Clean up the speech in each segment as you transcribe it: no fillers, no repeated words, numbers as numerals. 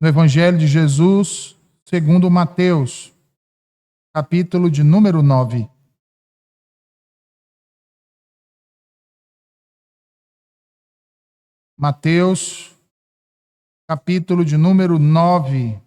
No Evangelho de Jesus, segundo Mateus, capítulo de número 9. Mateus, capítulo de número 9.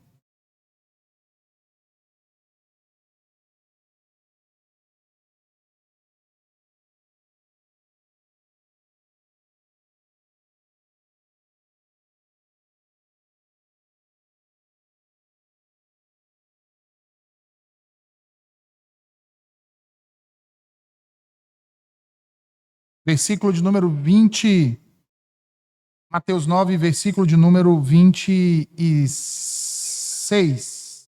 Versículo de número 20. Mateus 9, versículo de número 26.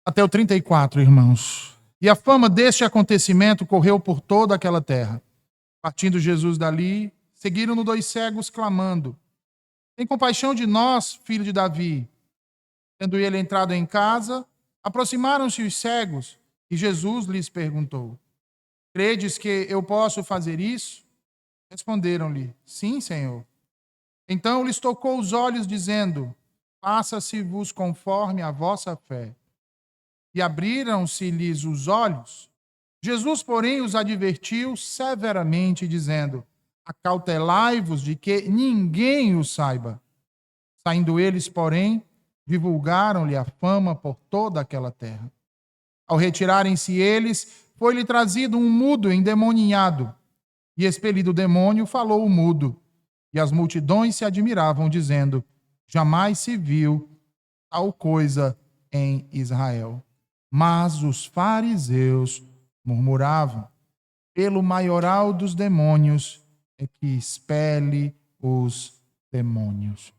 Até o 34, irmãos. E a fama deste acontecimento correu por toda aquela terra. Partindo Jesus dali, seguiram-no 2 cegos, clamando: Tem compaixão de nós, filho de Davi. Tendo ele entrado em casa, aproximaram-se os cegos, e Jesus lhes perguntou: Credes que eu posso fazer isso? Responderam-lhe: Sim, Senhor. Então lhes tocou os olhos, dizendo: Faça-se-vos conforme a vossa fé. E abriram-se-lhes os olhos. Jesus, porém, os advertiu severamente, dizendo: Acautelai-vos de que ninguém o saiba. Saindo eles, porém, divulgaram-lhe a fama por toda aquela terra. Ao retirarem-se eles, foi-lhe trazido um mudo endemoninhado. E expelido o demônio, falou o mudo. E as multidões se admiravam, dizendo: Jamais se viu tal coisa em Israel. Mas os fariseus murmuravam: Pelo maioral dos demônios é que expele os demônios.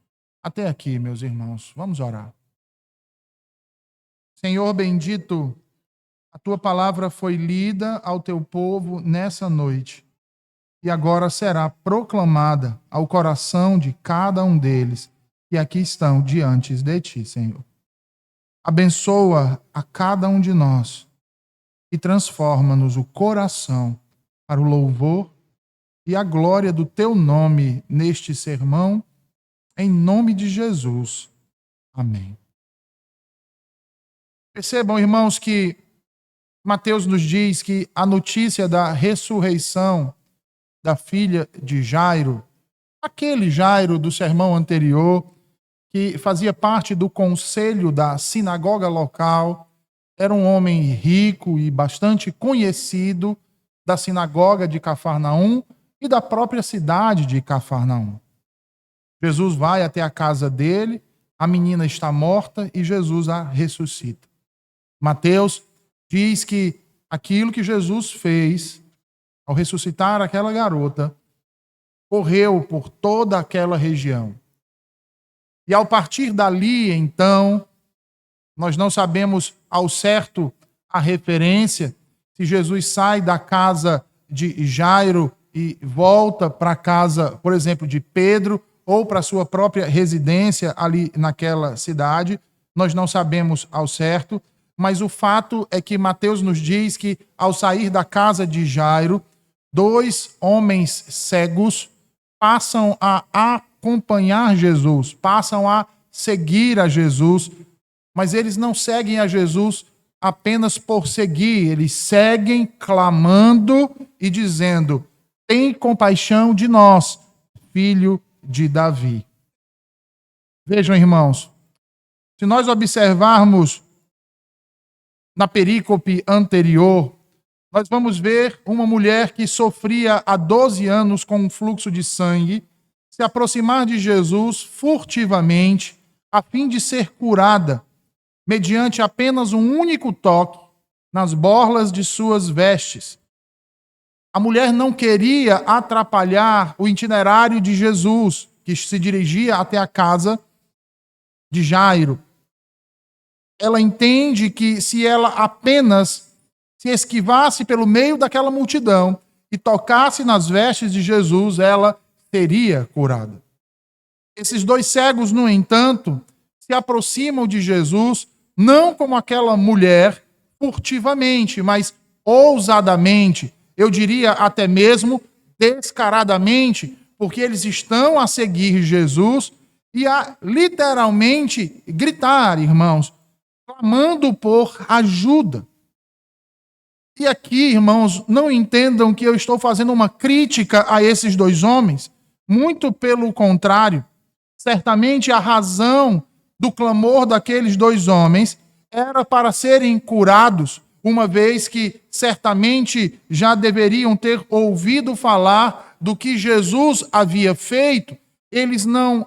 Até aqui, meus irmãos, vamos orar. Senhor bendito, a tua palavra foi lida ao teu povo nessa noite e agora será proclamada ao coração de cada um deles que aqui estão diante de ti, Senhor. Abençoa a cada um de nós e transforma-nos o coração para o louvor e a glória do teu nome neste sermão, em nome de Jesus. Amém. Percebam, irmãos, que Mateus nos diz que a notícia da ressurreição da filha de Jairo, aquele Jairo do sermão anterior, que fazia parte do conselho da sinagoga local, era um homem rico e bastante conhecido da sinagoga de Cafarnaum e da própria cidade de Cafarnaum. Jesus vai até a casa dele, a menina está morta e Jesus a ressuscita. Mateus diz que aquilo que Jesus fez ao ressuscitar aquela garota correu por toda aquela região. E ao partir dali, então, nós não sabemos ao certo a referência, se Jesus sai da casa de Jairo e volta para a casa, por exemplo, de Pedro, ou para a sua própria residência ali naquela cidade. Nós não sabemos ao certo, mas o fato é que Mateus nos diz que, ao sair da casa de Jairo, 2 homens cegos passam a acompanhar Jesus, passam a seguir a Jesus, mas eles não seguem a Jesus apenas por seguir, eles seguem clamando e dizendo: Tem compaixão de nós, filho de Davi. Vejam, irmãos, se nós observarmos na perícope anterior, nós vamos ver uma mulher que sofria há 12 anos com um fluxo de sangue se aproximar de Jesus furtivamente a fim de ser curada, mediante apenas um único toque nas borlas de suas vestes. A mulher não queria atrapalhar o itinerário de Jesus, que se dirigia até a casa de Jairo. Ela entende que se ela apenas se esquivasse pelo meio daquela multidão e tocasse nas vestes de Jesus, ela seria curada. Esses 2 cegos, no entanto, se aproximam de Jesus, não como aquela mulher furtivamente, mas ousadamente, eu diria até mesmo descaradamente, porque eles estão a seguir Jesus e a literalmente gritar, irmãos, clamando por ajuda. E aqui, irmãos, não entendam que eu estou fazendo uma crítica a esses dois homens, muito pelo contrário. Certamente a razão do clamor daqueles dois homens era para serem curados, uma vez que certamente já deveriam ter ouvido falar do que Jesus havia feito. Eles não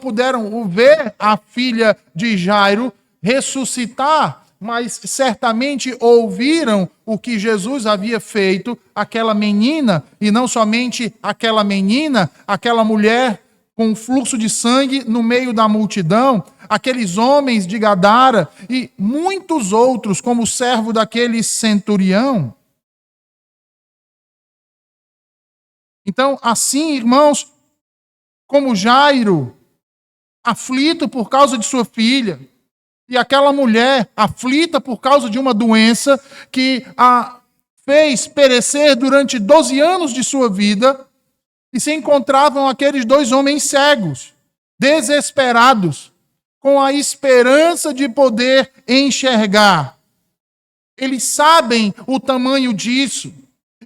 puderam ver a filha de Jairo ressuscitar, mas certamente ouviram o que Jesus havia feito àquela menina, e não somente aquela menina, aquela mulher com fluxo de sangue no meio da multidão, aqueles homens de Gadara e muitos outros, como o servo daquele centurião. Então, assim, irmãos, como Jairo, aflito por causa de sua filha, e aquela mulher aflita por causa de uma doença que a fez perecer durante 12 anos de sua vida, e se encontravam aqueles dois homens cegos, desesperados, com a esperança de poder enxergar. Eles sabem o tamanho disso.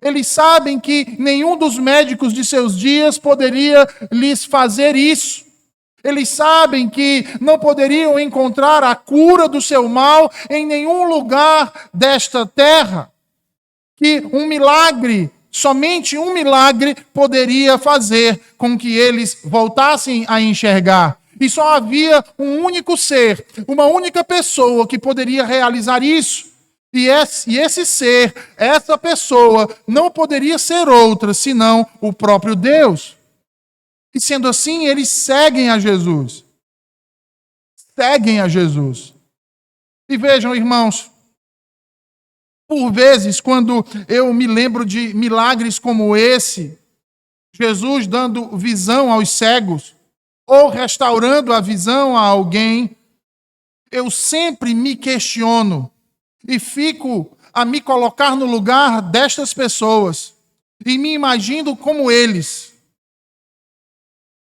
Eles sabem que nenhum dos médicos de seus dias poderia lhes fazer isso. Eles sabem que não poderiam encontrar a cura do seu mal em nenhum lugar desta terra. Que um milagre, somente um milagre, poderia fazer com que eles voltassem a enxergar. E só havia um único ser, uma única pessoa que poderia realizar isso. E esse ser, essa pessoa, não poderia ser outra senão o próprio Deus. E sendo assim, eles seguem a Jesus. Seguem a Jesus. E vejam, irmãos, por vezes, quando eu me lembro de milagres como esse, Jesus dando visão aos cegos, ou restaurando a visão a alguém, eu sempre me questiono e fico a me colocar no lugar destas pessoas e me imagino como eles.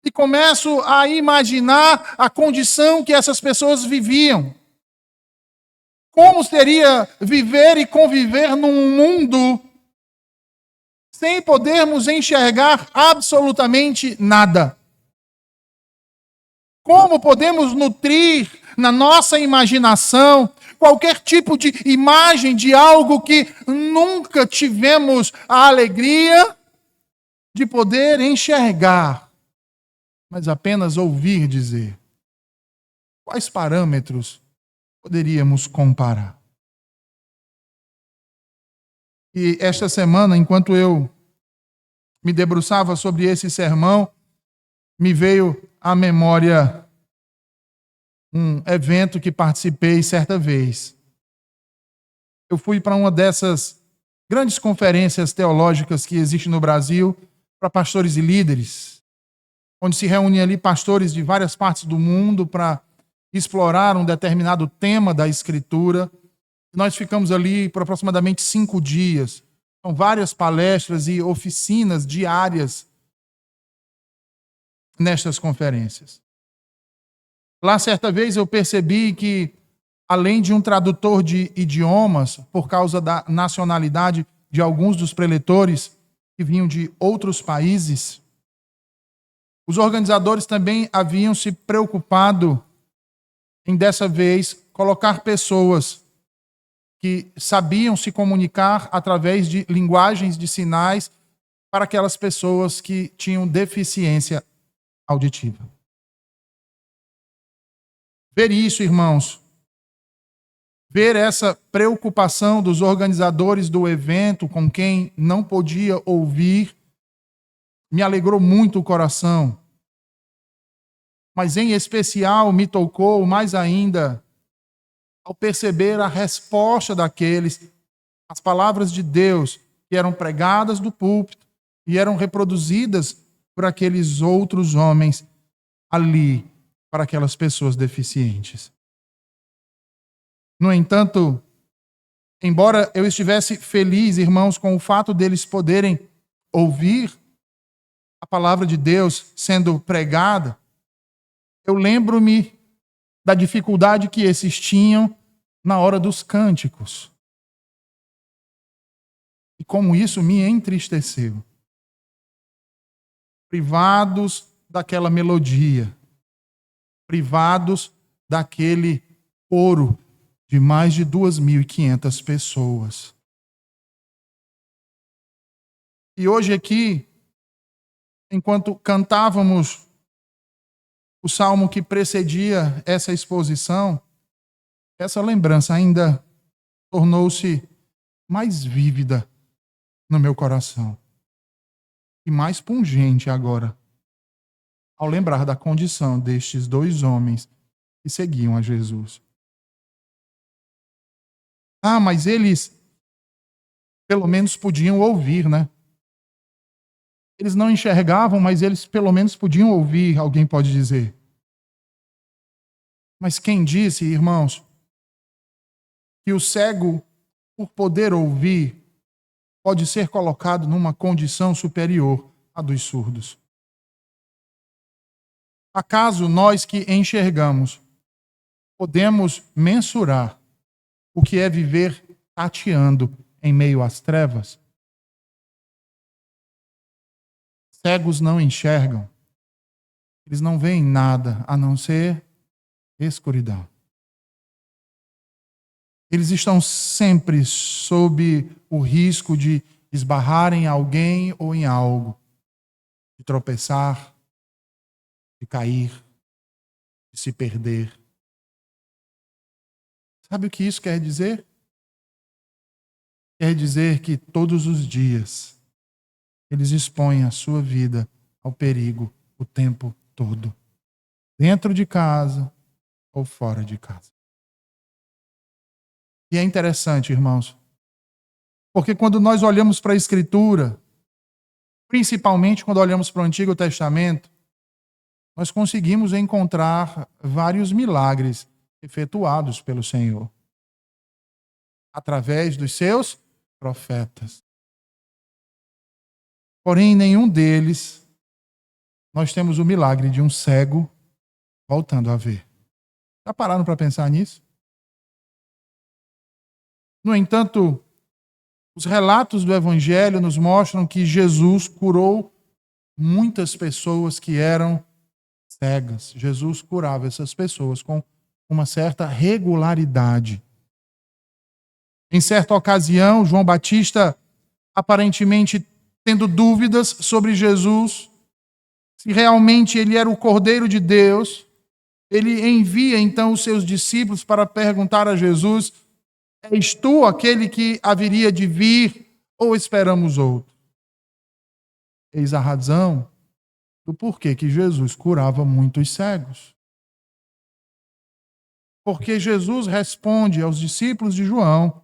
E começo a imaginar a condição que essas pessoas viviam. Como seria viver e conviver num mundo sem podermos enxergar absolutamente nada? Como podemos nutrir na nossa imaginação qualquer tipo de imagem de algo que nunca tivemos a alegria de poder enxergar, mas apenas ouvir dizer? Quais parâmetros poderíamos comparar? E esta semana, enquanto eu me debruçava sobre esse sermão, me veio à memória um evento que participei certa vez. Eu fui para uma dessas grandes conferências teológicas que existem no Brasil para pastores e líderes, onde se reúnem ali pastores de várias partes do mundo para explorar um determinado tema da Escritura. Nós ficamos ali por aproximadamente 5 dias. São várias palestras e oficinas diárias nestas conferências. Lá, certa vez, eu percebi que, além de um tradutor de idiomas, por causa da nacionalidade de alguns dos preletores que vinham de outros países, os organizadores também haviam se preocupado em, dessa vez, colocar pessoas que sabiam se comunicar através de linguagens de sinais para aquelas pessoas que tinham deficiência auditiva. Ver isso, irmãos, ver essa preocupação dos organizadores do evento com quem não podia ouvir, me alegrou muito o coração. Mas, em especial, me tocou mais ainda ao perceber a resposta daqueles, as palavras de Deus que eram pregadas do púlpito e eram reproduzidas por aqueles outros homens ali, para aquelas pessoas deficientes. No entanto, embora eu estivesse feliz, irmãos, com o fato deles poderem ouvir, a palavra de Deus sendo pregada, eu lembro-me da dificuldade que esses tinham na hora dos cânticos. E como isso me entristeceu. Privados daquela melodia, privados daquele coro de mais de 2.500 pessoas. E hoje aqui, enquanto cantávamos o salmo que precedia essa exposição, essa lembrança ainda tornou-se mais vívida no meu coração e mais pungente agora, ao lembrar da condição destes dois homens que seguiam a Jesus. Ah, mas eles pelo menos podiam ouvir, né? Eles não enxergavam, mas eles pelo menos podiam ouvir, alguém pode dizer. Mas quem disse, irmãos, que o cego, por poder ouvir, pode ser colocado numa condição superior à dos surdos? Acaso nós que enxergamos podemos mensurar o que é viver tateando em meio às trevas? Cegos não enxergam. Eles não veem nada a não ser escuridão. Eles estão sempre sob o risco de esbarrar em alguém ou em algo, de tropeçar, de cair, de se perder. Sabe o que isso quer dizer? Quer dizer que todos os dias eles expõem a sua vida ao perigo o tempo todo, dentro de casa ou fora de casa. E é interessante, irmãos, porque quando nós olhamos para a Escritura, principalmente quando olhamos para o Antigo Testamento, nós conseguimos encontrar vários milagres efetuados pelo Senhor, através dos seus profetas. Porém, em nenhum deles nós temos o milagre de um cego voltando a ver. Já pararam para pensar nisso? No entanto, os relatos do Evangelho nos mostram que Jesus curou muitas pessoas que eram cegas. Jesus curava essas pessoas com uma certa regularidade. Em certa ocasião, João Batista, aparentemente tendo dúvidas sobre Jesus, se realmente ele era o Cordeiro de Deus, ele envia então os seus discípulos para perguntar a Jesus: és tu aquele que haveria de vir ou esperamos outro? Eis a razão do porquê que Jesus curava muitos cegos. Porque Jesus responde aos discípulos de João,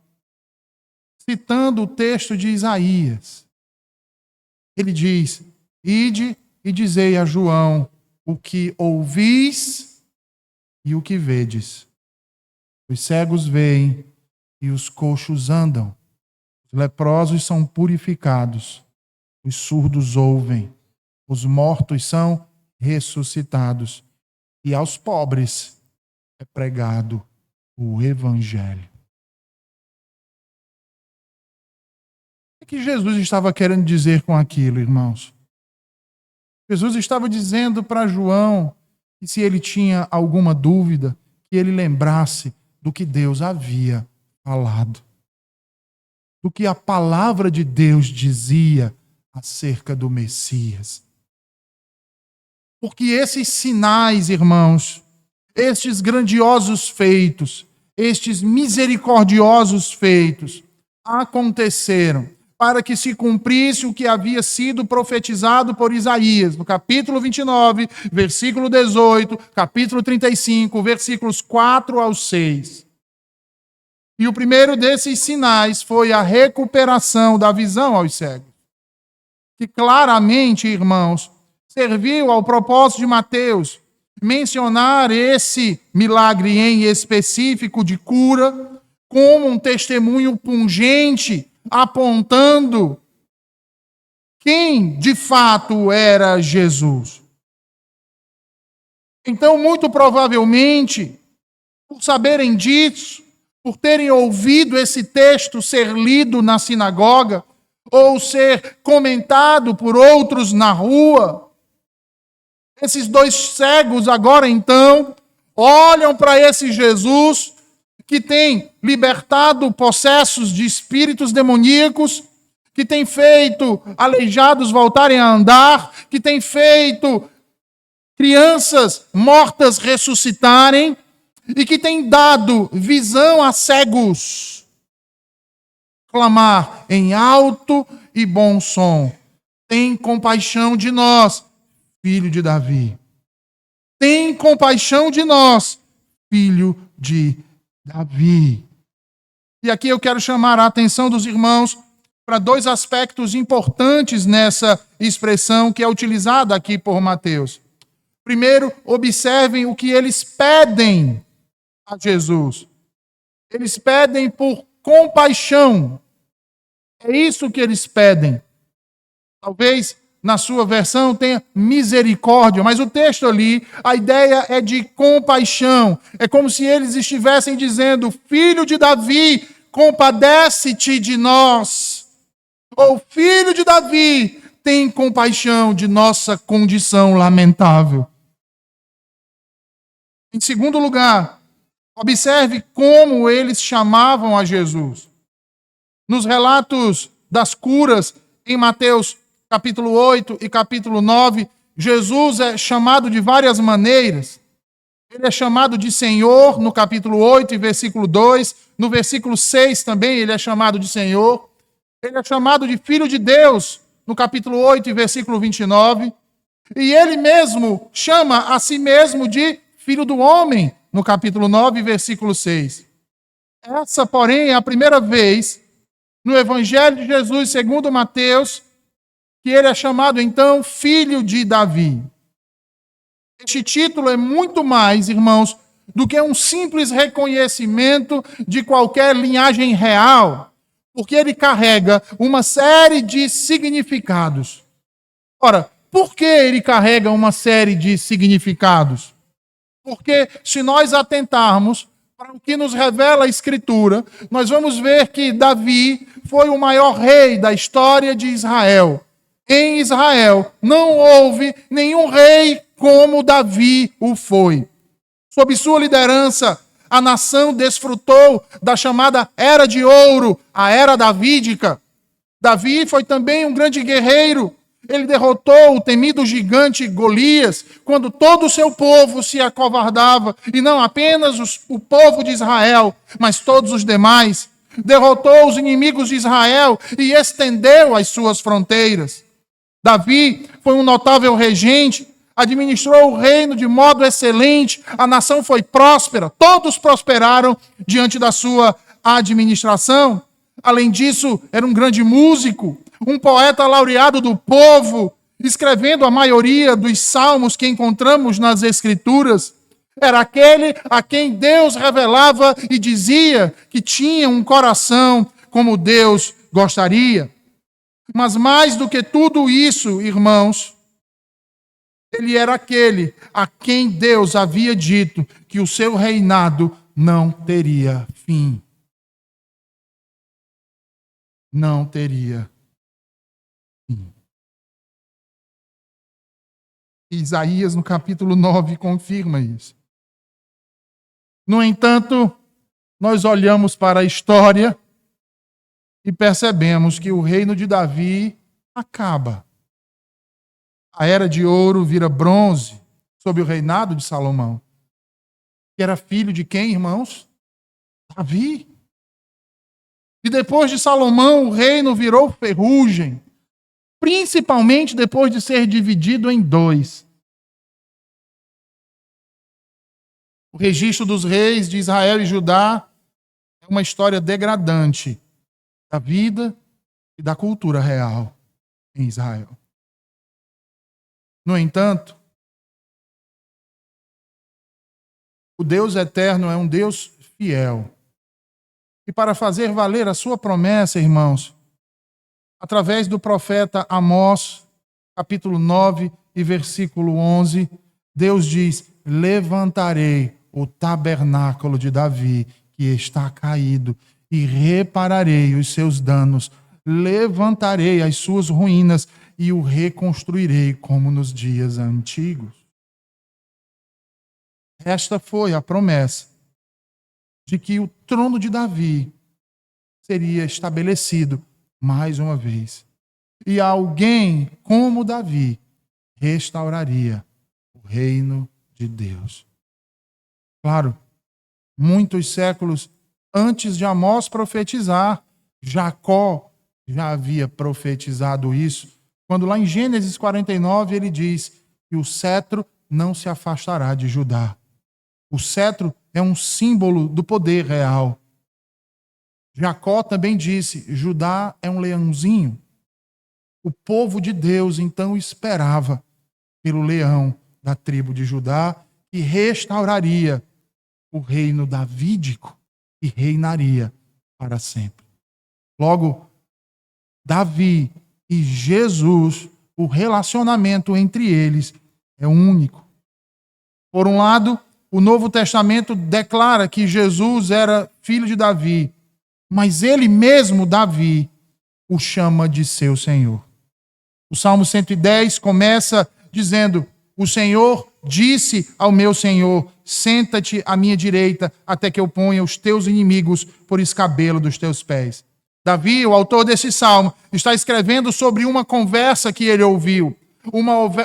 citando o texto de Isaías. Ele diz: ide e dizei a João o que ouvis e o que vedes. Os cegos veem e os coxos andam. Os leprosos são purificados. Os surdos ouvem. Os mortos são ressuscitados. E aos pobres é pregado o Evangelho. O que Jesus estava querendo dizer com aquilo, irmãos? Jesus estava dizendo para João que se ele tinha alguma dúvida, que ele lembrasse do que Deus havia falado. Do que a palavra de Deus dizia acerca do Messias. Porque esses sinais, irmãos, estes grandiosos feitos, estes misericordiosos feitos, aconteceram para que se cumprisse o que havia sido profetizado por Isaías, no capítulo 29, versículo 18, capítulo 35, versículos 4 ao 6. E o primeiro desses sinais foi a recuperação da visão aos cegos, que claramente, irmãos, serviu ao propósito de Mateus mencionar esse milagre em específico de cura como um testemunho pungente, apontando quem de fato era Jesus. Então, muito provavelmente, por saberem disso, por terem ouvido esse texto ser lido na sinagoga, ou ser comentado por outros na rua, esses dois cegos agora então olham para esse Jesus que tem libertado possessos de espíritos demoníacos, que tem feito aleijados voltarem a andar, que tem feito crianças mortas ressuscitarem e que tem dado visão a cegos. Clamar em alto e bom som: tem compaixão de nós, filho de Davi. Tem compaixão de nós, filho de Davi. E aqui eu quero chamar a atenção dos irmãos para dois aspectos importantes nessa expressão que é utilizada aqui por Mateus. Primeiro, observem o que eles pedem a Jesus. Eles pedem por compaixão. É isso que eles pedem. Talvez na sua versão tenha misericórdia, mas o texto ali, a ideia é de compaixão. É como se eles estivessem dizendo: filho de Davi, compadece-te de nós. Ou filho de Davi, tem compaixão de nossa condição lamentável. Em segundo lugar, observe como eles chamavam a Jesus. Nos relatos das curas, em Mateus capítulo 8 e capítulo 9, Jesus é chamado de várias maneiras. Ele é chamado de Senhor no capítulo 8 e versículo 2. No versículo 6 também ele é chamado de Senhor. Ele é chamado de Filho de Deus no capítulo 8 e versículo 29. E ele mesmo chama a si mesmo de Filho do Homem no capítulo 9 e versículo 6. Essa, porém, é a primeira vez no Evangelho de Jesus, segundo Mateus, que ele é chamado, então, Filho de Davi. Este título é muito mais, irmãos, do que um simples reconhecimento de qualquer linhagem real, porque ele carrega uma série de significados. Ora, por que ele carrega uma série de significados? Porque se nós atentarmos para o que nos revela a Escritura, nós vamos ver que Davi foi o maior rei da história de Israel. Em Israel não houve nenhum rei como Davi o foi. Sob sua liderança, a nação desfrutou da chamada Era de Ouro, a Era Davídica. Davi foi também um grande guerreiro. Ele derrotou o temido gigante Golias, quando todo o seu povo se acovardava, e não apenas o povo de Israel, mas todos os demais. Derrotou os inimigos de Israel e estendeu as suas fronteiras. Davi foi um notável regente, administrou o reino de modo excelente, a nação foi próspera, todos prosperaram diante da sua administração. Além disso, era um grande músico, um poeta laureado do povo, escrevendo a maioria dos salmos que encontramos nas Escrituras. Era aquele a quem Deus revelava e dizia que tinha um coração como Deus gostaria. Mas mais do que tudo isso, irmãos, ele era aquele a quem Deus havia dito que o seu reinado não teria fim. Não teria fim. Isaías, no capítulo 9, confirma isso. No entanto, nós olhamos para a história e percebemos que o reino de Davi acaba. A Era de Ouro vira bronze sob o reinado de Salomão, que era filho de quem, irmãos? Davi. E depois de Salomão, o reino virou ferrugem, principalmente depois de ser dividido em dois. O registro dos reis de Israel e Judá é uma história degradante da vida e da cultura real em Israel. No entanto, o Deus eterno é um Deus fiel. E para fazer valer a sua promessa, irmãos, através do profeta Amós, capítulo 9 e versículo 11, Deus diz: levantarei o tabernáculo de Davi, que está caído, e repararei os seus danos, levantarei as suas ruínas e o reconstruirei como nos dias antigos. Esta foi a promessa de que o trono de Davi seria estabelecido mais uma vez. E alguém como Davi restauraria o reino de Deus. Claro, muitos séculos antes de Amós profetizar, Jacó já havia profetizado isso, quando lá em Gênesis 49 ele diz que o cetro não se afastará de Judá. O cetro é um símbolo do poder real. Jacó também disse: Judá é um leãozinho. O povo de Deus então esperava pelo leão da tribo de Judá, que restauraria o reino davídico e reinaria para sempre. Logo, Davi e Jesus, o relacionamento entre eles é único. Por um lado, o Novo Testamento declara que Jesus era filho de Davi, mas ele mesmo, Davi, o chama de seu Senhor. O Salmo 110 começa dizendo: o Senhor disse ao meu Senhor: senta-te à minha direita, até que eu ponha os teus inimigos por escabelo dos teus pés. Davi, o autor desse salmo, está escrevendo sobre uma conversa que ele ouviu,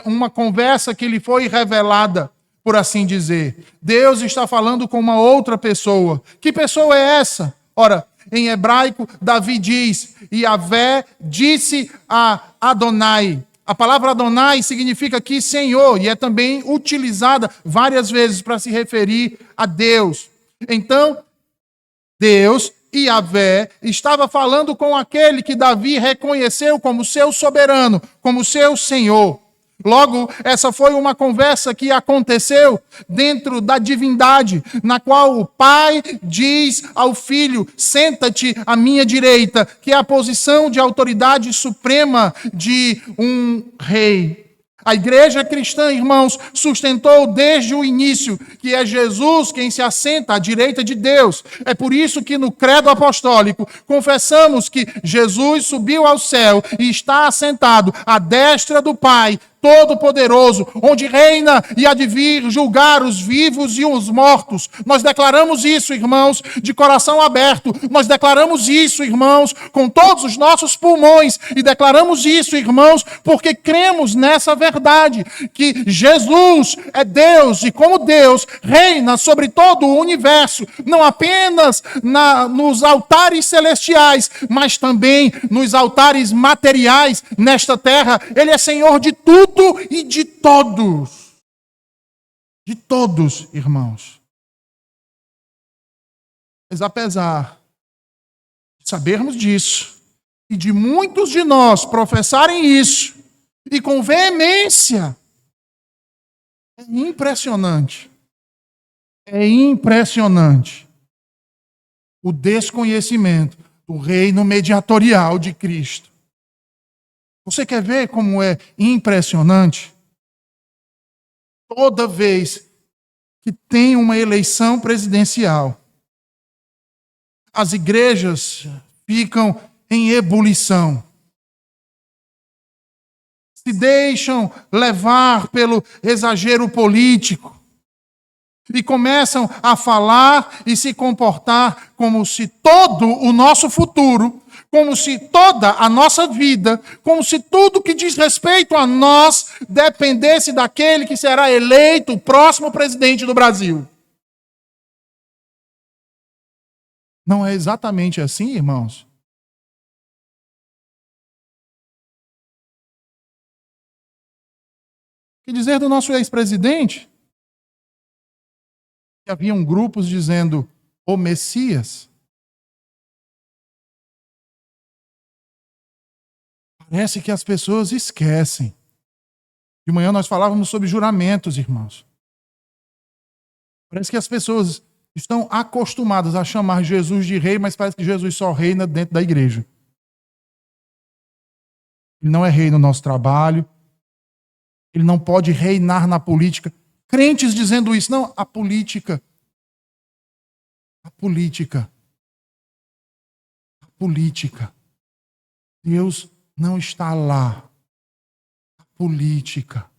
uma conversa que lhe foi revelada, por assim dizer. Deus está falando com uma outra pessoa. Que pessoa é essa? Ora, em hebraico, Davi diz: Yahvé disse a Adonai. A palavra Adonai significa aqui Senhor, e é também utilizada várias vezes para se referir a Deus. Então, Deus, Yahvé, estava falando com aquele que Davi reconheceu como seu soberano, como seu Senhor. Logo, essa foi uma conversa que aconteceu dentro da divindade, na qual o pai diz ao filho: senta-te à minha direita, que é a posição de autoridade suprema de um rei. A igreja cristã, irmãos, sustentou desde o início que é Jesus quem se assenta à direita de Deus. É por isso que no credo apostólico confessamos que Jesus subiu ao céu e está assentado à destra do Pai Todo-Poderoso, onde reina e há de vir julgar os vivos e os mortos. Nós declaramos isso, irmãos, de coração aberto. Nós declaramos isso, irmãos, com todos os nossos pulmões. E declaramos isso, irmãos, porque cremos nessa verdade, que Jesus é Deus e como Deus reina sobre todo o universo, não apenas nos altares celestiais, mas também nos altares materiais nesta terra. Ele é Senhor de tudo e de todos. De todos, irmãos. Mas apesar de sabermos disso, e de muitos de nós professarem isso, e com veemência, é impressionante. É impressionante o desconhecimento do reino mediatorial de Cristo. Você quer ver como é impressionante? Toda vez que tem uma eleição presidencial, as igrejas ficam em ebulição. Se deixam levar pelo exagero político e começam a falar e se comportar como se todo o nosso futuro, como se toda a nossa vida, como se tudo que diz respeito a nós dependesse daquele que será eleito o próximo presidente do Brasil. Não é exatamente assim, irmãos? O que dizer do nosso ex-presidente? Haviam grupos dizendo: o Messias. Parece que as pessoas esquecem. De manhã nós falávamos sobre juramentos, irmãos. Parece que as pessoas estão acostumadas a chamar Jesus de rei, mas parece que Jesus só reina dentro da igreja. Ele não é rei no nosso trabalho. Ele não pode reinar na política. Crentes dizendo isso. Não, a política. A política. A política. Deus não está lá. A política.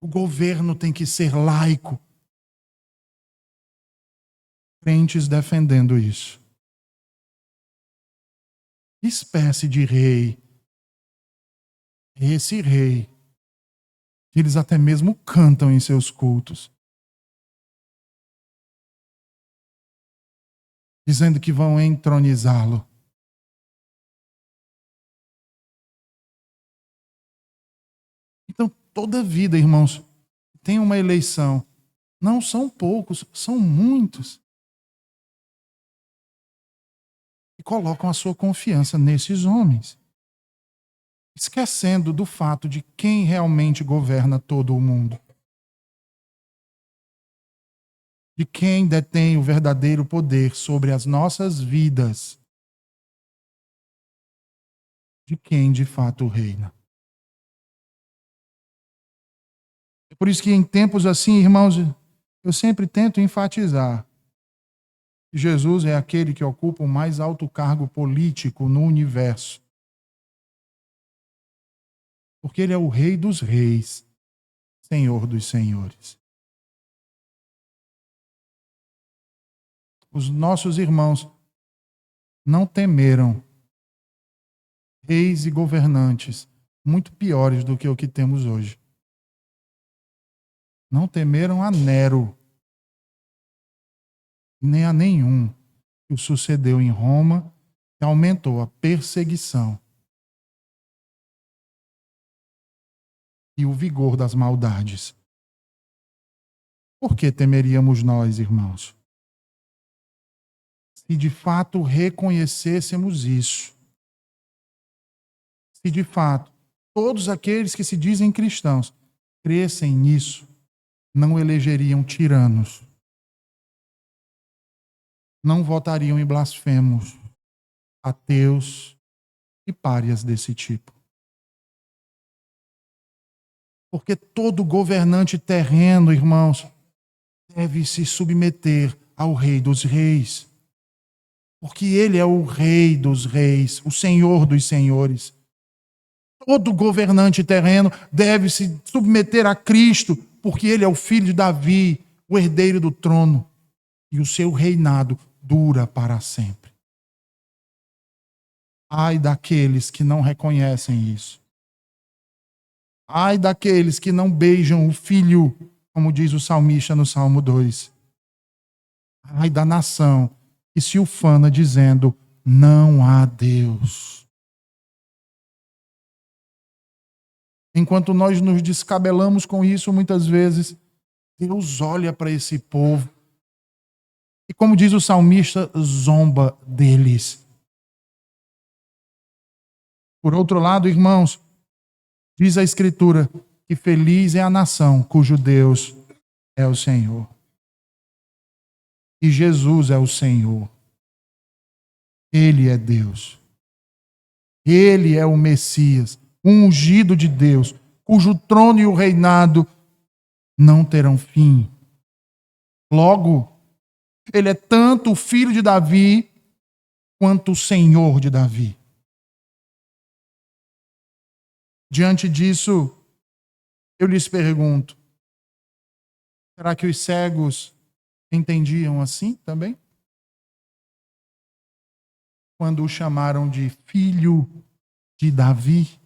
O governo tem que ser laico. Crentes defendendo isso. Que espécie de rei? Esse rei, que eles até mesmo cantam em seus cultos, dizendo que vão entronizá-lo. Então, toda vida, irmãos, tem uma eleição. Não são poucos, são muitos. E colocam a sua confiança nesses homens, esquecendo do fato de quem realmente governa todo o mundo. De quem detém o verdadeiro poder sobre as nossas vidas. De quem de fato reina. É por isso que em tempos assim, irmãos, eu sempre tento enfatizar que Jesus é aquele que ocupa o mais alto cargo político no universo. Porque ele é o Rei dos Reis, Senhor dos Senhores. Os nossos irmãos não temeram reis e governantes muito piores do que o que temos hoje. Não temeram a Nero, nem a nenhum que o sucedeu em Roma, que aumentou a perseguição e o vigor das maldades. Por que temeríamos nós, irmãos? Se de fato reconhecêssemos isso, se de fato todos aqueles que se dizem cristãos crescem nisso, não elegeriam tiranos, não votariam em blasfemos, ateus e párias desse tipo. Porque todo governante terreno, irmãos, deve se submeter ao Rei dos Reis. Porque ele é o Rei dos Reis, o Senhor dos Senhores. Todo governante terreno deve se submeter a Cristo, porque ele é o filho de Davi, o herdeiro do trono. E o seu reinado dura para sempre. Ai daqueles que não reconhecem isso. Ai daqueles que não beijam o filho, como diz o salmista no Salmo 2. Ai da nação que se ufana dizendo, não há Deus. Enquanto nós nos descabelamos com isso, muitas vezes, Deus olha para esse povo e, como diz o salmista, zomba deles. Por outro lado, irmãos, diz a Escritura que feliz é a nação cujo Deus é o Senhor. E Jesus é o Senhor. Ele é Deus. Ele é o Messias, o ungido de Deus, cujo trono e o reinado não terão fim. Logo, ele é tanto o filho de Davi quanto o Senhor de Davi. Diante disso, eu lhes pergunto, será que os cegos entendiam assim também? Quando o chamaram de filho de Davi?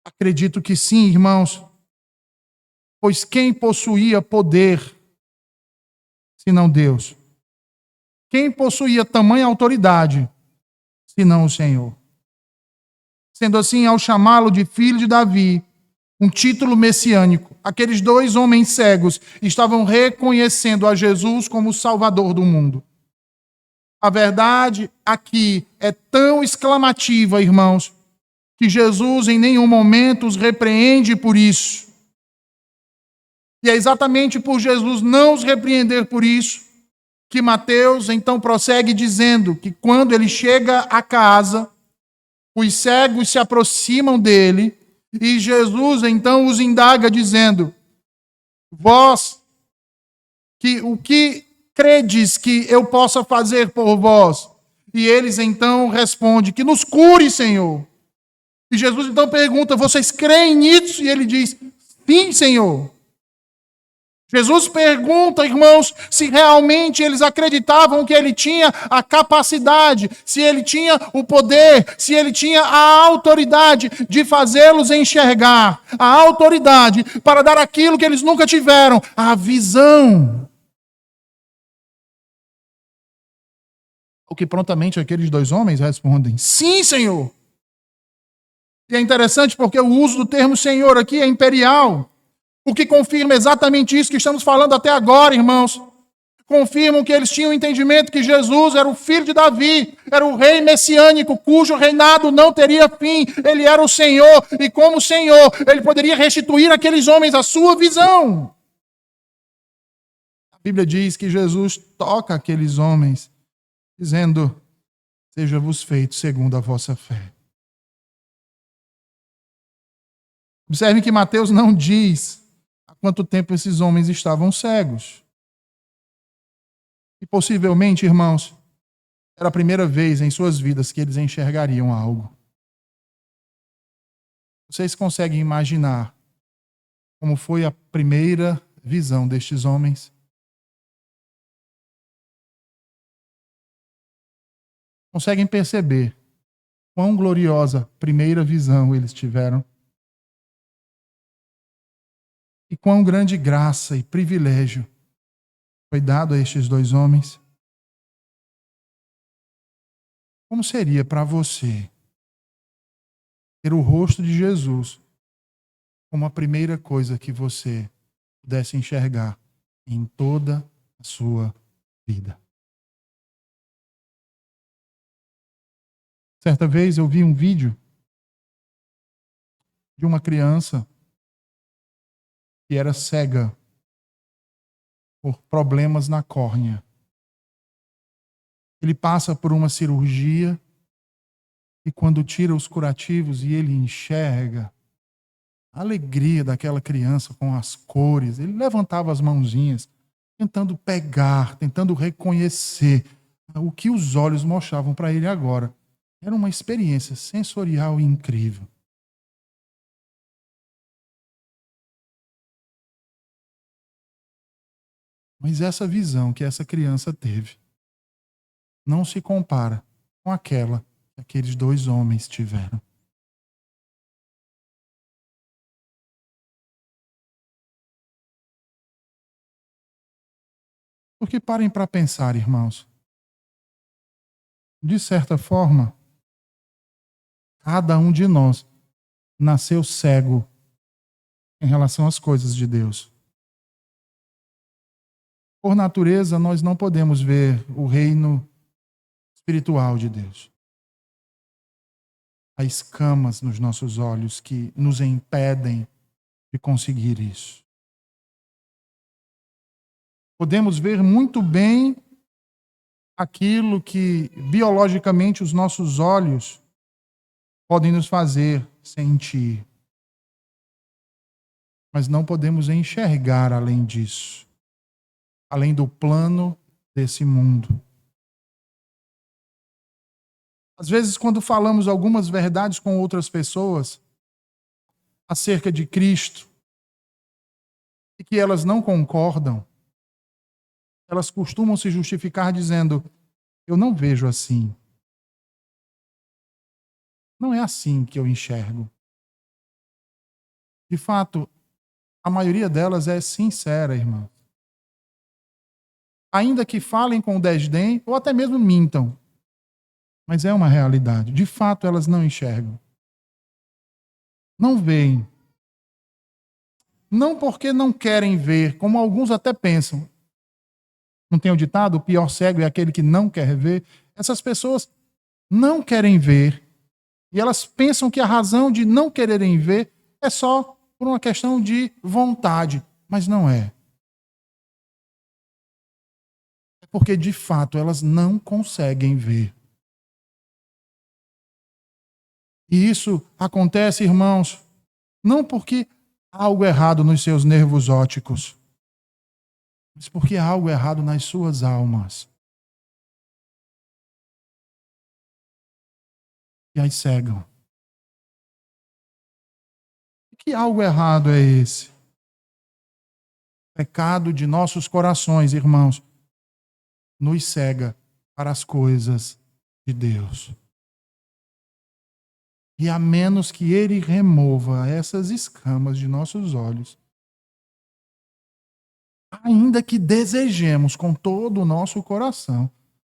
Acredito que sim, irmãos, pois quem possuía poder, senão Deus? Quem possuía tamanha autoridade, senão o Senhor? Sendo assim, ao chamá-lo de filho de Davi, um título messiânico, aqueles dois homens cegos estavam reconhecendo a Jesus como o Salvador do mundo. A verdade aqui é tão exclamativa, irmãos, que Jesus em nenhum momento os repreende por isso. E é exatamente por Jesus não os repreender por isso, que Mateus então prossegue dizendo que quando ele chega a casa, Os cegos se aproximam dele e Jesus então os indaga dizendo: vós, o que credes que eu possa fazer por vós? E eles então respondem: que nos cure, Senhor. E Jesus então pergunta: vocês creem nisso? E ele diz: sim, Senhor. Jesus pergunta, irmãos, se realmente eles acreditavam que ele tinha a capacidade, se ele tinha o poder, se ele tinha a autoridade de fazê-los enxergar, a autoridade para dar aquilo que eles nunca tiveram, a visão. O que prontamente aqueles dois homens respondem: sim, Senhor. E é interessante porque o uso do termo Senhor aqui é imperial. O que confirma exatamente isso que estamos falando até agora, irmãos. Confirmam que eles tinham o entendimento que Jesus era o filho de Davi, era o rei messiânico, cujo reinado não teria fim. Ele era o Senhor, e como Senhor, ele poderia restituir àqueles homens a sua visão. A Bíblia diz que Jesus toca aqueles homens, dizendo: seja-vos feito segundo a vossa fé. Observem que Mateus não diz há quanto tempo esses homens estavam cegos. E possivelmente, irmãos, era a primeira vez em suas vidas que eles enxergariam algo. Vocês conseguem imaginar como foi a primeira visão destes homens? Conseguem perceber quão gloriosa primeira visão eles tiveram? E quão grande graça e privilégio foi dado a estes dois homens? Como seria para você ter o rosto de Jesus como a primeira coisa que você pudesse enxergar em toda a sua vida? Certa vez eu vi um vídeo de uma criança que era cega por problemas na córnea. Ele passa por uma cirurgia e quando tira os curativos e ele enxerga a alegria daquela criança com as cores, ele levantava as mãozinhas, tentando pegar, tentando reconhecer o que os olhos mostravam para ele agora. Era uma experiência sensorial incrível. Mas essa visão que essa criança teve não se compara com aquela que aqueles dois homens tiveram. Porque parem para pensar, irmãos. De certa forma, cada um de nós nasceu cego em relação às coisas de Deus. Por natureza, nós não podemos ver o reino espiritual de Deus. Há escamas nos nossos olhos que nos impedem de conseguir isso. Podemos ver muito bem aquilo que biologicamente os nossos olhos podem nos fazer sentir. Mas não podemos enxergar além disso, além do plano desse mundo. Às vezes, quando falamos algumas verdades com outras pessoas acerca de Cristo e que elas não concordam, elas costumam se justificar dizendo: eu não vejo assim. Não é assim que eu enxergo. De fato, a maioria delas é sincera, irmão. Ainda que falem com desdém ou até mesmo mintam. Mas é uma realidade. De fato, elas não enxergam. Não veem. Não porque não querem ver, como alguns até pensam. Não tem o ditado, o pior cego é aquele que não quer ver? Essas pessoas não querem ver e elas pensam que a razão de não quererem ver é só por uma questão de vontade, mas não é. É porque, de fato, elas não conseguem ver. E isso acontece, irmãos, não porque há algo errado nos seus nervos ópticos, mas porque há algo errado nas suas almas. E as cegam. Que algo errado é esse? O pecado de nossos corações, irmãos, nos cega para as coisas de Deus. E a menos que Ele remova essas escamas de nossos olhos, ainda que desejemos com todo o nosso coração,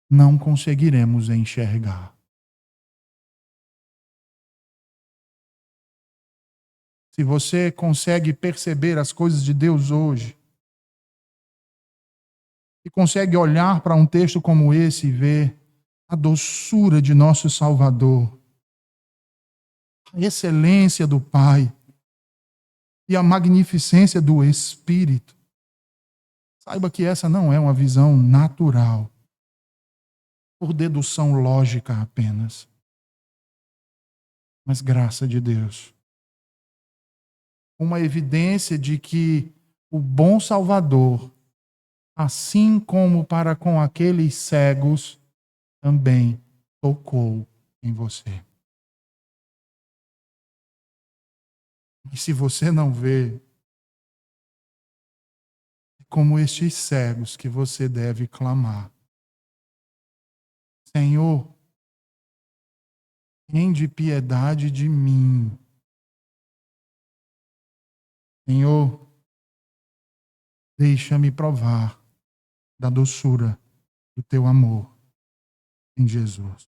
não conseguiremos enxergar. Se você consegue perceber as coisas de Deus hoje, e consegue olhar para um texto como esse e ver a doçura de nosso Salvador, a excelência do Pai e a magnificência do Espírito, saiba que essa não é uma visão natural, por dedução lógica apenas, mas graça de Deus. Uma evidência de que o bom Salvador, assim como para com aqueles cegos, também tocou em você. E se você não vê, é como estes cegos que você deve clamar: Senhor, tende piedade de mim. Senhor, deixa-me provar da doçura do teu amor em Jesus.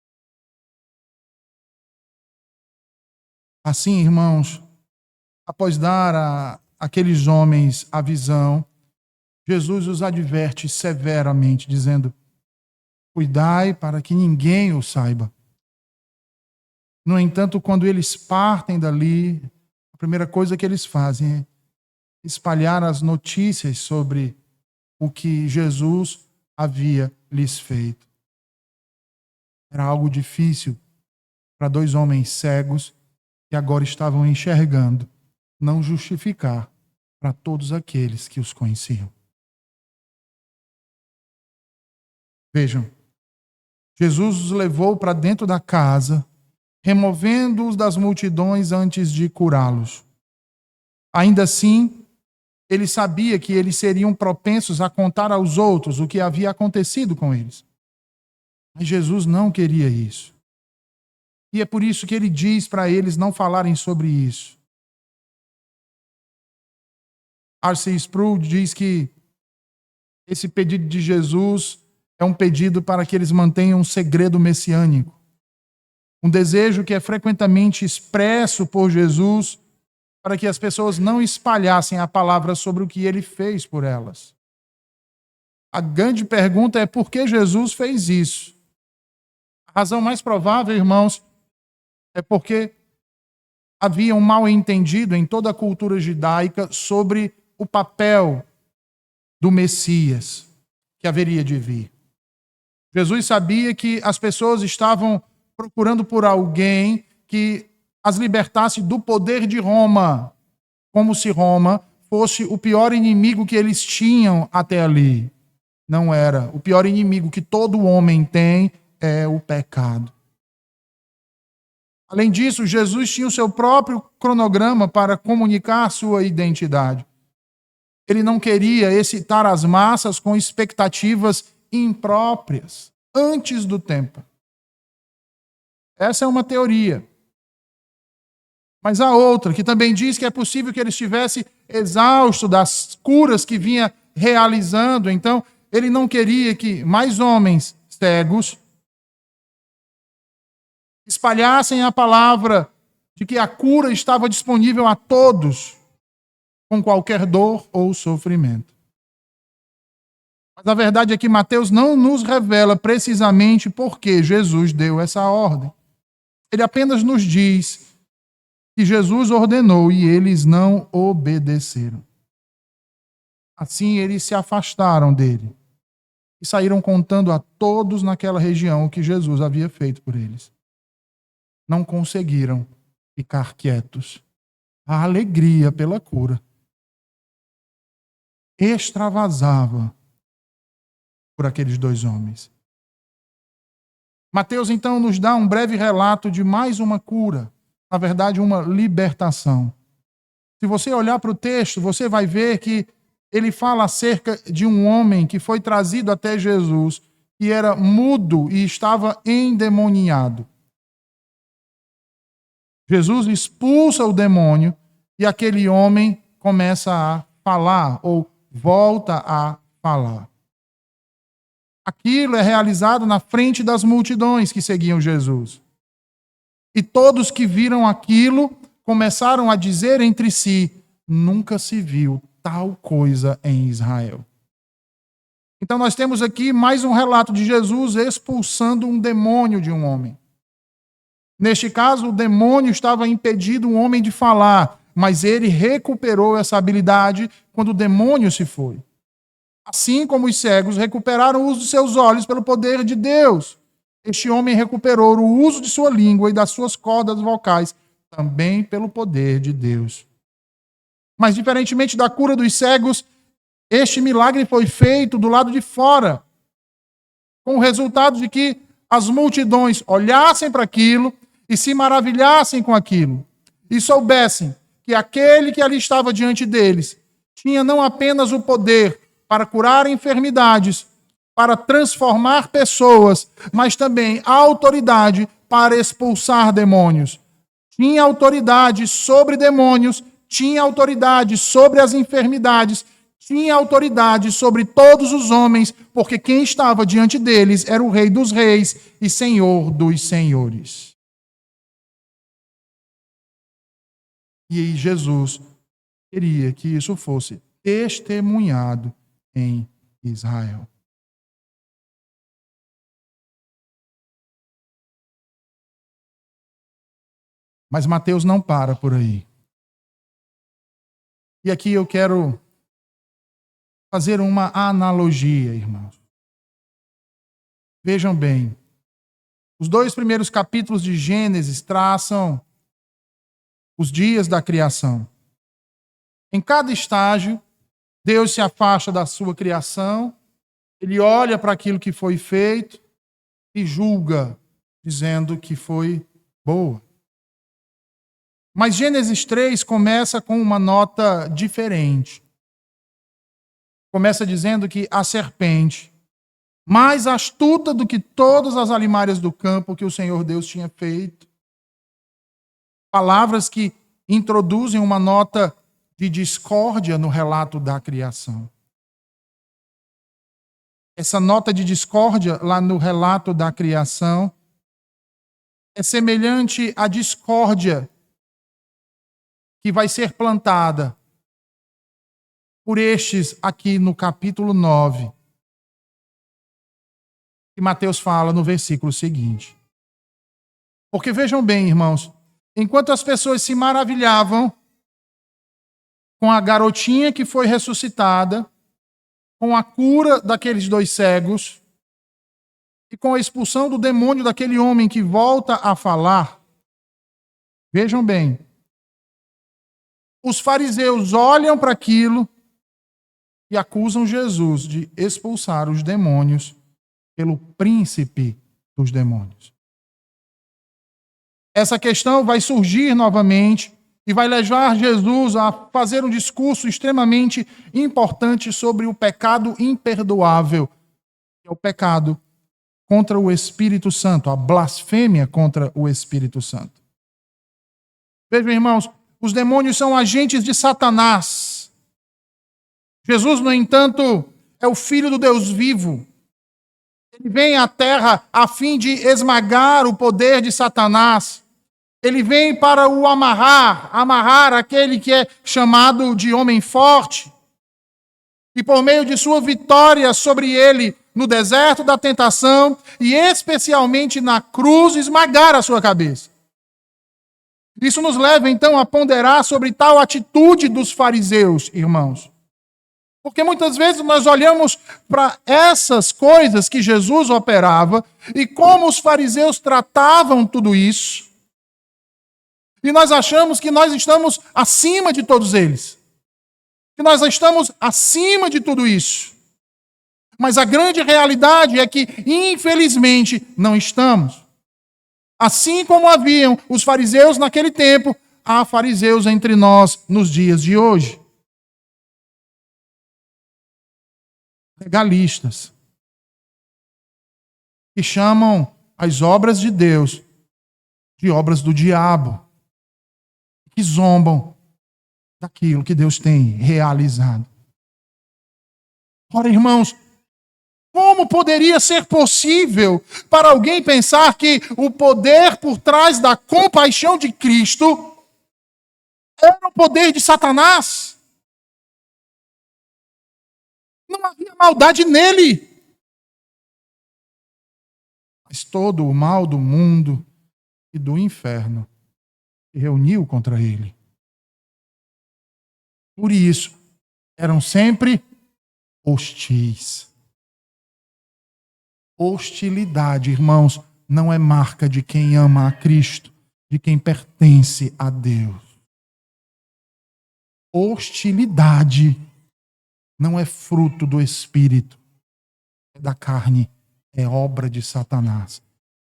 Assim, irmãos, após dar àqueles homens a visão, Jesus os adverte severamente, dizendo: cuidai para que ninguém o saiba. No entanto, quando eles partem dali, a primeira coisa que eles fazem é espalhar as notícias sobre o que Jesus havia lhes feito. Era algo difícil para dois homens cegos que agora estavam enxergando, não justificar para todos aqueles que os conheciam. Vejam, Jesus os levou para dentro da casa, removendo-os das multidões antes de curá-los. Ainda assim, ele sabia que eles seriam propensos a contar aos outros o que havia acontecido com eles. Mas Jesus não queria isso. E é por isso que ele diz para eles não falarem sobre isso. R.C. Sproul diz que esse pedido de Jesus é um pedido para que eles mantenham um segredo messiânico. Um desejo que é frequentemente expresso por Jesus para que as pessoas não espalhassem a palavra sobre o que ele fez por elas. A grande pergunta é por que Jesus fez isso? A razão mais provável, irmãos, é porque havia um mal-entendido em toda a cultura judaica sobre o papel do Messias que haveria de vir. Jesus sabia que as pessoas estavam procurando por alguém que as libertasse do poder de Roma, como se Roma fosse o pior inimigo que eles tinham até ali. Não era. O pior inimigo que todo homem tem é o pecado. Além disso, Jesus tinha o seu próprio cronograma para comunicar sua identidade. Ele não queria excitar as massas com expectativas impróprias antes do tempo. Essa é uma teoria. Mas há outra que também diz que é possível que ele estivesse exausto das curas que vinha realizando. Então, ele não queria que mais homens cegos espalhassem a palavra de que a cura estava disponível a todos, com qualquer dor ou sofrimento. Mas a verdade é que Mateus não nos revela precisamente por que Jesus deu essa ordem. Ele apenas nos diz que Jesus ordenou e eles não obedeceram. Assim, eles se afastaram dele e saíram contando a todos naquela região o que Jesus havia feito por eles. não conseguiram ficar quietos. A alegria pela cura extravasava por aqueles dois homens. Mateus, então, nos dá um breve relato de mais uma cura, na verdade, uma libertação. Se você olhar para o texto, você vai ver que ele fala acerca de um homem que foi trazido até Jesus, que era mudo e estava endemoniado. Jesus expulsa o demônio e aquele homem começa a falar, ou volta a falar. Aquilo é realizado na frente das multidões que seguiam Jesus. E todos que viram aquilo começaram a dizer entre si: nunca se viu tal coisa em Israel. Então nós temos aqui mais um relato de Jesus expulsando um demônio de um homem. Neste caso, o demônio estava impedindo o homem de falar, mas ele recuperou essa habilidade quando o demônio se foi. Assim como os cegos recuperaram o uso de seus olhos pelo poder de Deus, este homem recuperou o uso de sua língua e das suas cordas vocais, também pelo poder de Deus. Mas, diferentemente da cura dos cegos, este milagre foi feito do lado de fora, com o resultado de que as multidões olhassem para aquilo e se maravilhassem com aquilo, e soubessem que aquele que ali estava diante deles tinha não apenas o poder para curar enfermidades, para transformar pessoas, mas também a autoridade para expulsar demônios. Tinha autoridade sobre demônios, tinha autoridade sobre as enfermidades, tinha autoridade sobre todos os homens, porque quem estava diante deles era o Rei dos Reis e Senhor dos Senhores. E aí Jesus queria que isso fosse testemunhado em Israel. Mas Mateus não para por aí. E aqui eu quero fazer uma analogia, irmãos. Vejam bem, os 2 primeiros capítulos de Gênesis traçam os dias da criação. Em cada estágio, Deus se afasta da sua criação, ele olha para aquilo que foi feito e julga, dizendo que foi boa. Mas Gênesis 3 começa com uma nota diferente. Começa dizendo que a serpente, mais astuta do que todas as alimárias do campo que o Senhor Deus tinha feito. Palavras que introduzem uma nota de discórdia no relato da criação. Essa nota de discórdia lá no relato da criação é semelhante à discórdia que vai ser plantada por estes aqui no capítulo 9, que Mateus fala no versículo seguinte. Porque vejam bem, irmãos, enquanto as pessoas se maravilhavam com a garotinha que foi ressuscitada, com a cura daqueles 2 cegos e com a expulsão do demônio daquele homem que volta a falar, vejam bem, os fariseus olham para aquilo e acusam Jesus de expulsar os demônios pelo príncipe dos demônios. Essa questão vai surgir novamente e vai levar Jesus a fazer um discurso extremamente importante sobre o pecado imperdoável, que é o pecado contra o Espírito Santo, a blasfêmia contra o Espírito Santo. Vejam, irmãos, os demônios são agentes de Satanás. Jesus, no entanto, é o Filho do Deus vivo. Ele vem à terra a fim de esmagar o poder de Satanás. Ele vem para o amarrar aquele que é chamado de homem forte. E por meio de sua vitória sobre ele no deserto da tentação e especialmente na cruz, esmagar a sua cabeça. Isso nos leva então a ponderar sobre tal atitude dos fariseus, irmãos. Porque muitas vezes nós olhamos para essas coisas que Jesus operava e como os fariseus tratavam tudo isso. E nós achamos que nós estamos acima de todos eles. Que nós estamos acima de tudo isso. Mas a grande realidade é que, infelizmente, não estamos. Assim como haviam os fariseus naquele tempo, há fariseus entre nós nos dias de hoje. Legalistas. Que chamam as obras de Deus de obras do diabo. Que zombam daquilo que Deus tem realizado. Ora, irmãos, como poderia ser possível para alguém pensar que o poder por trás da compaixão de Cristo era o poder de Satanás? Não havia maldade nele. Mas todo o mal do mundo e do inferno se reuniu contra ele. Por isso, eram sempre hostis. Hostilidade, irmãos, não é marca de quem ama a Cristo, de quem pertence a Deus. Hostilidade não é fruto do Espírito, é da carne, é obra de Satanás.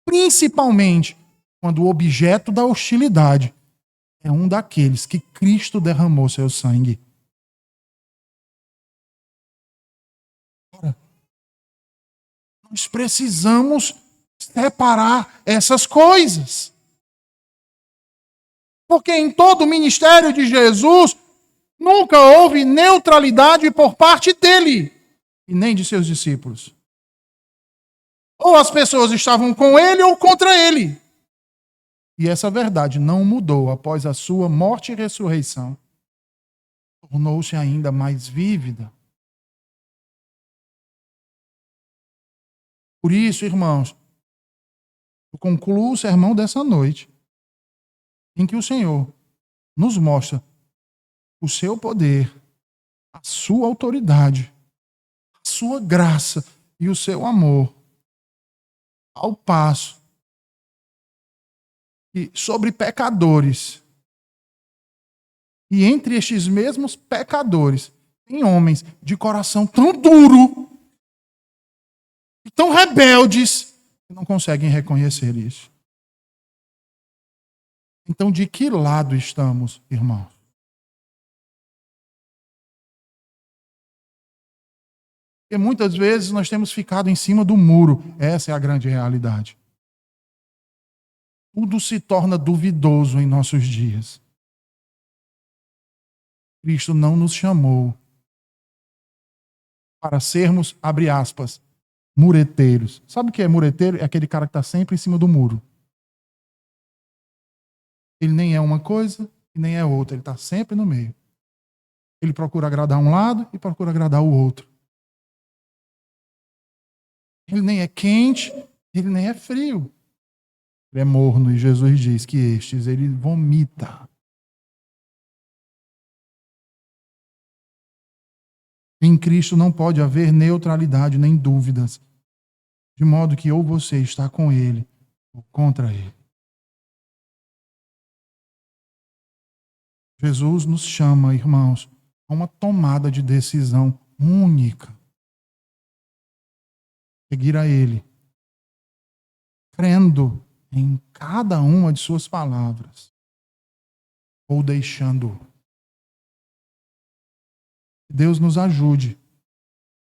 Principalmente quando o objeto da hostilidade é um daqueles que Cristo derramou seu sangue. Ora, nós precisamos separar essas coisas. Porque em todo o ministério de Jesus, nunca houve neutralidade por parte dele e nem de seus discípulos. Ou as pessoas estavam com ele ou contra ele. E essa verdade não mudou após a sua morte e ressurreição. Tornou-se ainda mais vívida. Por isso, irmãos, eu concluo o sermão dessa noite, em que o Senhor nos mostra o seu poder, a sua autoridade, a sua graça e o seu amor, ao passo que sobre pecadores, e entre estes mesmos pecadores, tem homens de coração tão duro, e tão rebeldes, que não conseguem reconhecer isso. Então, de que lado estamos, irmãos? Porque muitas vezes nós temos ficado em cima do muro. Essa é a grande realidade. Tudo se torna duvidoso em nossos dias. Cristo não nos chamou para sermos, abre aspas, mureteiros. Sabe o que é mureteiro? É aquele cara que está sempre em cima do muro. Ele nem é uma coisa e nem é outra. Ele está sempre no meio. Ele procura agradar um lado e procura agradar o outro. Ele nem é quente, ele nem é frio. Ele é morno e Jesus diz que estes ele vomita. Em Cristo não pode haver neutralidade nem dúvidas, de modo que ou você está com ele ou contra ele. Jesus nos chama, irmãos, a uma tomada de decisão única. Seguir a ele, crendo em cada uma de suas palavras, ou deixando-o. Deus nos ajude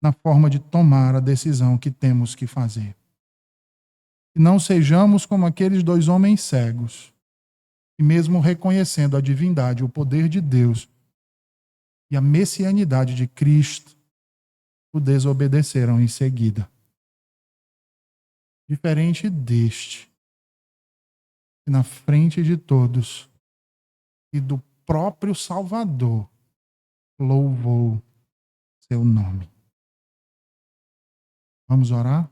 na forma de tomar a decisão que temos que fazer. E não sejamos como aqueles dois homens cegos, que mesmo reconhecendo a divindade, o poder de Deus e a messianidade de Cristo, o desobedeceram em seguida. Diferente deste, que na frente de todos e do próprio Salvador, louvou seu nome. Vamos orar?